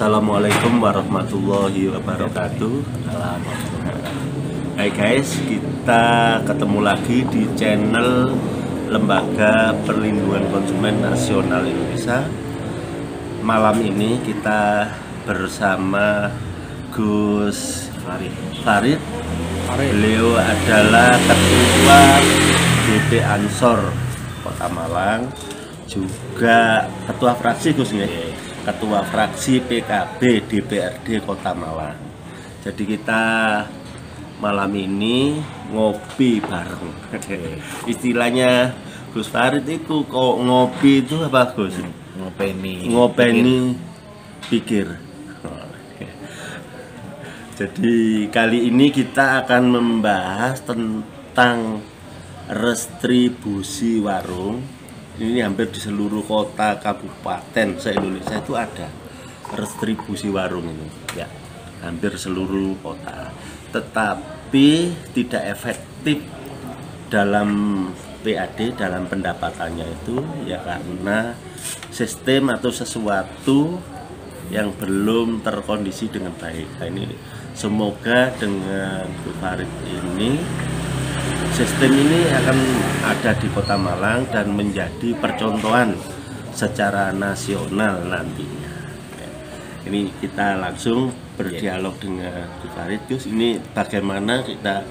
Assalamualaikum warahmatullahi wabarakatuh. Hai guys, kita ketemu lagi di channel Lembaga Perlindungan Konsumen Nasional Indonesia. Malam ini kita bersama Gus Farid. Beliau adalah Ketua DP Ansor Kota Malang, juga Ketua Fraksi Gus ya. Ketua Fraksi PKB DPRD Kota Malang. Jadi kita malam ini ngopi bareng. Istilahnya Gus Farid itu kok ngopi itu apa Gus? Ngopeni pikir. Jadi kali ini kita akan membahas tentang restribusi warung. Ini hampir di seluruh kota kabupaten se-Indonesia itu ada restribusi warung ini ya, hampir seluruh kota, tetapi tidak efektif dalam PAD, dalam pendapatannya itu ya karena sistem atau sesuatu yang belum terkondisi dengan baik. Nah, ini semoga dengan Bu Farid ini sistem ini akan ada di Kota Malang dan menjadi percontohan secara nasional nantinya. Ini kita langsung berdialog dengan Gus Farid. Gus, ini bagaimana kita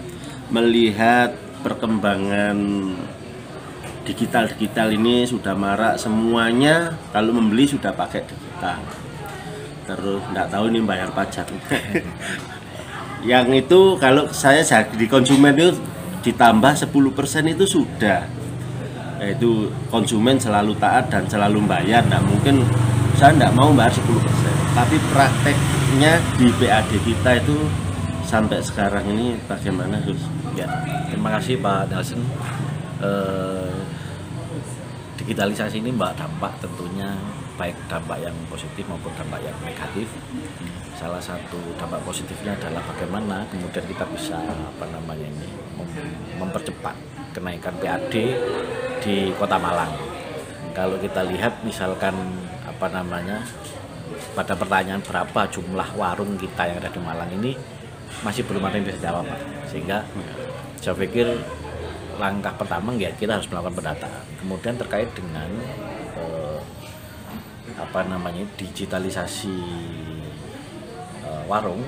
melihat perkembangan digital ini sudah marak semuanya, kalau membeli sudah pakai digital. Terus nggak tahu ini bayar pajak. Yang itu kalau saya di konsumen itu ditambah 10% itu sudah, itu konsumen selalu taat dan selalu bayar. Nah mungkin saya tidak mau bayar 10%, tapi prakteknya di PAD kita itu sampai sekarang ini bagaimana Gus? Ya, terima kasih Pak Nelson. Digitalisasi ini dampak tentunya baik dampak yang positif maupun dampak yang negatif. Salah satu dampak positifnya adalah bagaimana kemudian kita bisa mempercepat kenaikan PAD di Kota Malang. Kalau kita lihat misalkan pada pertanyaan berapa jumlah warung kita yang ada di Malang ini masih belum ada yang bisa jawab, Pak. Sehingga saya pikir langkah pertama ya kita harus melakukan pendataan. Kemudian terkait dengan digitalisasi warung,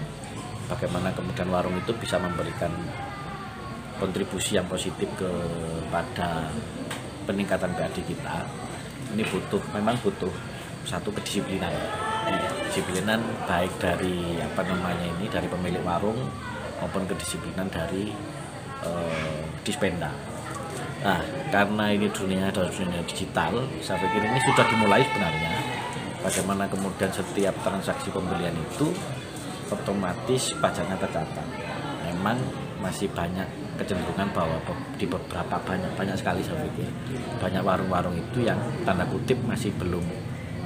bagaimana kemudian warung itu bisa memberikan kontribusi yang positif kepada peningkatan PAD kita. Ini memang butuh satu kedisiplinan. Kedisiplinan baik dari dari pemilik warung maupun kedisiplinan dari Dispenda. Nah, karena ini dunia digital, saya pikir ini sudah dimulai sebenarnya. Bagaimana kemudian setiap transaksi pembelian itu otomatis pajaknya tercatat. Memang masih banyak kecenderungan bahwa di beberapa banyak sekali saya pikir banyak warung-warung itu yang tanda kutip masih belum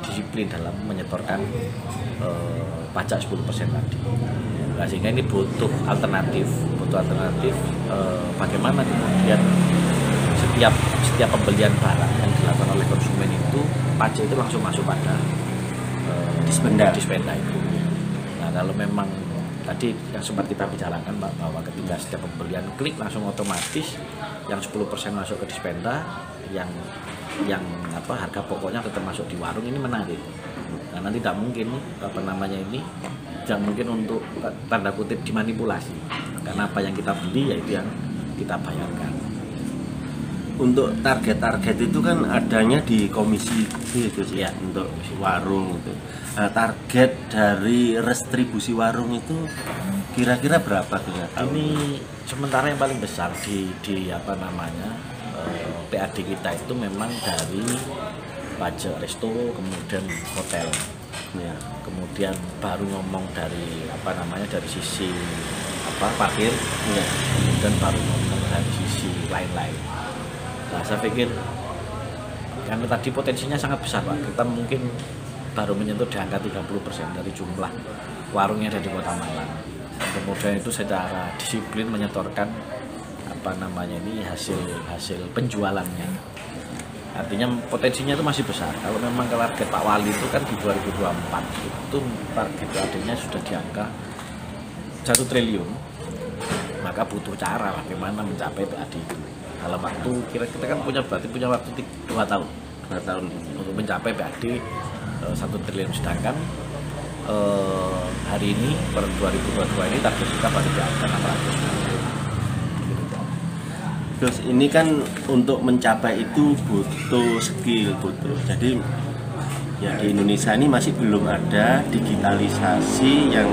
disiplin dalam menyetorkan pajak 10% tadi. Nah, sehingga ini butuh alternatif bagaimana kemudian setiap pembelian barang yang dilakukan oleh konsumen itu pajak itu langsung masuk pada Dispenda itu. Nah, kalau memang tadi yang sempat kita bicarakan Pak, bahwa ketika setiap pembelian klik langsung otomatis yang 10% masuk ke Dispenda, yang harga pokoknya tetap masuk di warung, ini menarik. Karena tidak mungkin jangan mungkin untuk tanda kutip dimanipulasi, karena apa yang kita beli yaitu yang kita bayarkan. Untuk target itu kan adanya di komisi itu sih ya, untuk warung itu. Nah, target dari restribusi warung itu kira-kira berapa ternyata? Ini sementara yang paling besar di PAD kita itu memang dari pajak resto, kemudian hotel. Ya, kemudian baru ngomong dari dari sisi parkir, ya, kemudian baru ngomong dari sisi lain-lain. Nah, saya pikir karena tadi potensinya sangat besar Pak, kita mungkin baru menyentuh di angka 30% dari jumlah warung yang ada di Kota Malang. Kemudian itu secara disiplin menyetorkan hasil penjualannya. Artinya potensinya itu masih besar. Kalau memang target Pak Wali itu kan di 2024 itu target PAD-nya sudah di angka 1 triliun, maka butuh cara bagaimana mencapai PAD itu. Dalam waktu kita kan berarti punya waktu 2 tahun. 2 tahun untuk mencapai PAD 1 triliun, sedangkan hari ini per 2022 ini target kita baru di angka 600 triliun. Terus ini kan untuk mencapai itu butuh skill, jadi ya di Indonesia ini masih belum ada digitalisasi yang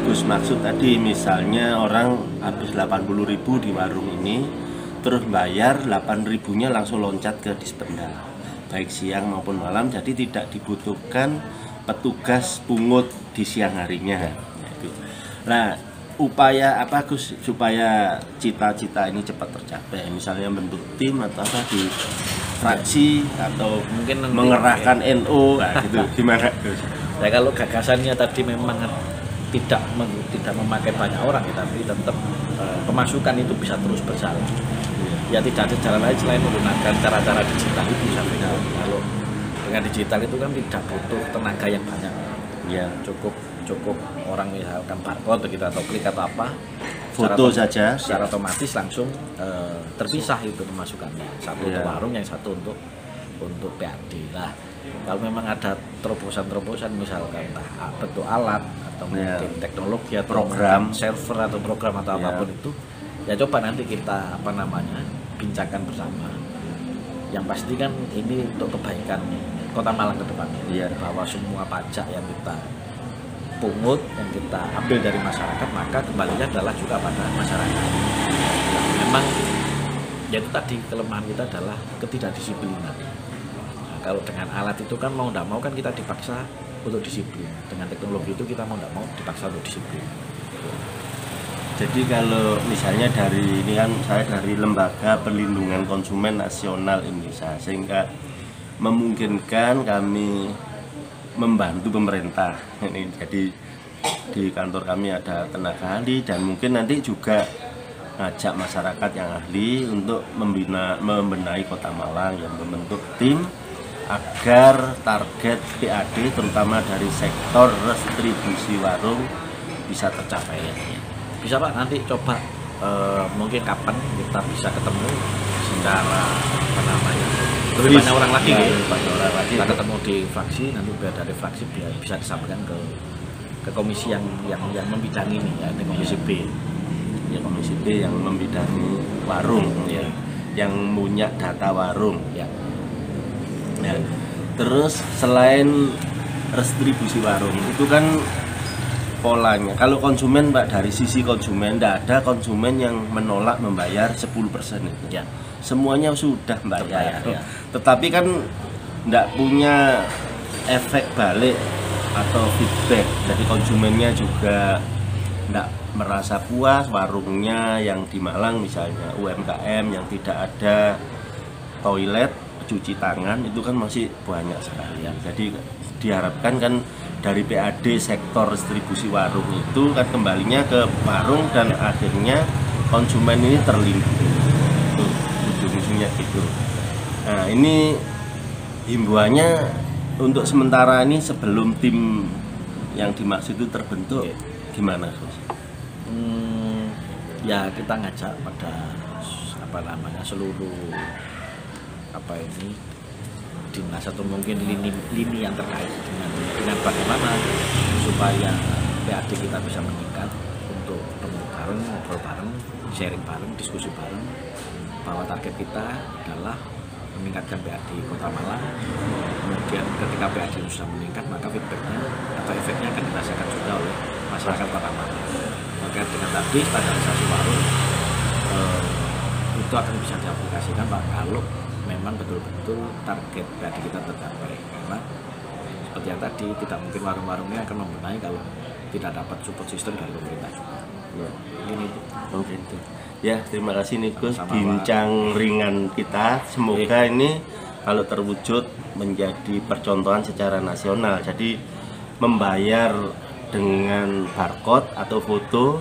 Gus maksud tadi. Misalnya orang habis 80.000 di warung ini, terus bayar 8.000-nya langsung loncat ke Dispenda, baik siang maupun malam, jadi tidak dibutuhkan petugas pungut di siang harinya. Nah, upaya apa Gus supaya cita-cita ini cepat tercapai? Misalnya bentuk tim atau apa di fraksi atau mungkin mengerahkan NU, nah, gitu. Gimana Gus? Ya kalau gagasannya tadi memang tidak memakai banyak orang, ya, tapi tetap pemasukan itu bisa terus berjalan. Ya tidak ada jalan lain selain menggunakan cara-cara digital itu sampai kalau dengan digital itu kan tidak butuh tenaga yang banyak. Ya cukup orang misalkan barcode kita atau klik atau apa, foto saja secara otomatis langsung terpisah itu pemasukannya, satu untuk warung, yang satu untuk PAD. Nah, kalau memang ada terobosan misalkan bentuk alat atau mungkin teknologi atau program server atau program atau apapun itu, ya coba nanti kita bincangkan bersama. Yang pasti kan ini untuk kebaikan Kota Malang ke depannya, bahwa semua pajak yang kita pungut, yang kita ambil dari masyarakat, maka kembalinya adalah juga pada masyarakat. Memang ya itu tadi kelemahan kita adalah ketidakdisiplinan. Nah, kalau dengan alat itu kan mau tidak mau kan kita dipaksa untuk disiplin. Dengan teknologi itu kita mau tidak mau dipaksa untuk disiplin. Jadi kalau misalnya dari ini kan saya dari Lembaga Perlindungan Konsumen Nasional Indonesia, sehingga memungkinkan kami membantu pemerintah. Ini jadi di kantor kami ada tenaga ahli dan mungkin nanti juga ngajak masyarakat yang ahli untuk membenahi Kota Malang, yang membentuk tim agar target PAD terutama dari sektor distribusi warung bisa tercapai. Bisa Pak, nanti coba mungkin kapan kita bisa ketemu secara lebih banyak orang lagi, kita ketemu di fraksi, nanti dari fraksi bisa disampaikan ke komisi yang membidangi ini, ya, komisi B. Ya, komisi B yang membidangi warung, ya, yang punya data warung. Ya. Terus selain distribusi warung itu kan polanya, kalau konsumen Pak, dari sisi konsumen tidak ada konsumen yang menolak membayar 10% itu. Ya. Semuanya sudah bayar. Ya. Tetapi kan tidak punya efek balik atau feedback dari konsumennya, juga tidak merasa puas. Warungnya yang di Malang misalnya UMKM yang tidak ada toilet cuci tangan itu kan masih banyak sekali. Jadi diharapkan kan dari PAD sektor distribusi warung itu kan kembalinya ke warung dan akhirnya konsumen ini terlindungi. Ujung-ujungnya gitu. Nah, ini himbauannya untuk sementara ini sebelum tim yang dimaksud itu terbentuk, gimana Gus? Ya kita ngajak pada seluruh dinas atau mungkin lini yang terkait dengan bagaimana supaya PAD kita bisa meningkat, untuk bertemu bareng, ngobrol bareng, sharing bareng, diskusi bareng, bahwa target kita adalah meningkatkan PAD Kota Malang. Kemudian ketika PAD sudah meningkat, maka feedbacknya atau efeknya akan dirasakan juga oleh masyarakat Kota Malang. Maka dengan tadi standarisasi warung itu akan bisa diaplikasikan Pak, kalau memang betul-betul target PAD kita tercapai. Karena seperti yang tadi, tidak mungkin warung-warungnya akan membenahi kalau tidak dapat support system dari pemerintah juga. Ya. Ini mungkin itu. Ya, terima kasih nih Gus, bincang ringan kita. Semoga ini kalau terwujud menjadi percontohan secara nasional. Jadi membayar dengan barcode atau foto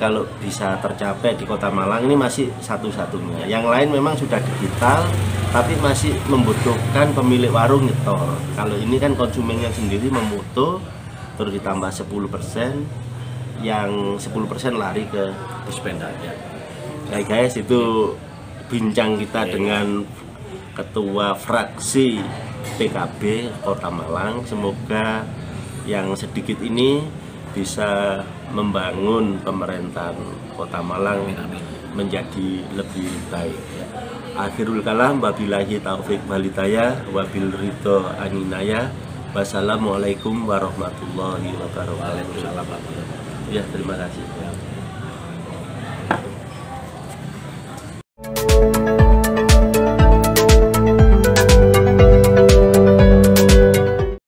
kalau bisa tercapai di Kota Malang ini masih satu-satunya. Yang lain memang sudah digital, tapi masih membutuhkan pemilik warung nyetor. Kalau ini kan konsumennya sendiri memoto, terus ditambah 10%, yang 10% lari ke Dispenda ya. Nah guys, itu bincang kita dengan Ketua Fraksi PKB Kota Malang. Semoga yang sedikit ini bisa membangun pemerintahan Kota Malang menjadi lebih baik. Akhirul kalam, wabillahi taufik walhidayah, wabil ridho aninaya. Wassalamualaikum warahmatullahi wabarakatuh. Waalaikumsalam warahmatullahi wabarakatuh. Ya, terima kasih.